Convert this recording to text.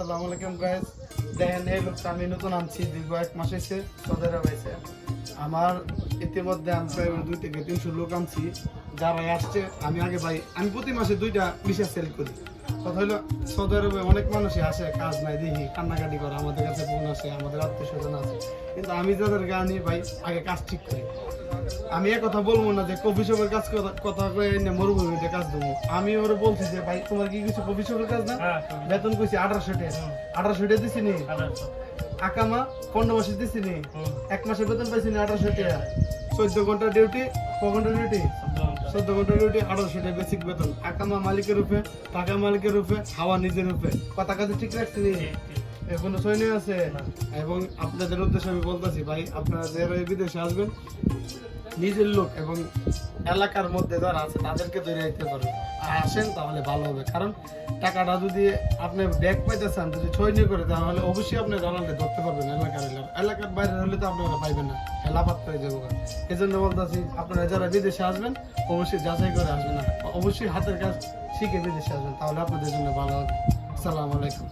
আসসালামু আলাইকুম গাইস। দেখেন এই লোকটা আমি নতুন আনছি, দীর্ঘ 1 মাস হয়েছে সৌদি আরব আইছে। আমার ইতিমধ্যে আমি প্রায় 2 থেকে 300 লোক আনছি যারা আসছে। আমি আগে ভাই আমি প্রতি মাসে 2টা ভিসা সেল করি। কথা হলো সৌদি আরবে অনেক মানুষই আসে, কাজ নাই দেখি কান্নাকাটি করে, আমাদের কাছে ফোন আসে, আমাদের আত্মীয় স্বজন আছে, কিন্তু আমি যাদেরকে আনি ভাই আগে কাজ ঠিক করি। আমি এক কথা বলবো না যে কফি শপের কাজ কথা কয়ে এনে মরুভূমিতে কাজ দেবো। আমি ওরা বলছি যে ভাই তোমার কি কিছু কফি শপের কাজ না? বেতন কইছি 1800 টাকা। 1800 টাকা দিছি নি? আকামা 15 মাসে দিছি নি? 1 মাসে বেতন পাইছি নি 1800 টাকা। 14 ঘন্টা ডিউটি, ক ঘন্টা ডিউটি? 14 ঘন্টা ডিউটি, 1800 টাকা বেসিক বেতন। আকামা মালিকের রূপে, টাকা মালিকের রূপে, হাওয়া নিজের রূপে। কথা কাজে ঠিক রাখছি নি? এখনো সৈন্য আছে। এবং আপনাদের উদ্দেশ্যে আমি বলতেছি ভাই, আপনারা যারা বিদেশে আসবেন নিজের লোক এবং এলাকার মধ্যে যারা আছে তাদেরকে ধরে রাখতে পারবেন। আসেন তাহলে ভালো হবে, কারণ টাকাটা যদি আপনি ব্যাক পাইতে চান, যদি সৈন্য করে তাহলে অবশ্যই আপনি দালালকে ধরতে পারবেন। এলাকার বাইরে হলে তো আপনারা পাইবেন না, লাফাত করে যাবো। এই জন্য বলতেছি আপনারা যারা বিদেশে আসবেন অবশ্যই যাচাই করে আসবেন, অবশ্যই হাতের কাজ শিখে বিদেশে আসবেন, তাহলে আপনাদের জন্য ভালো হবে। আসসালামু আলাইকুম।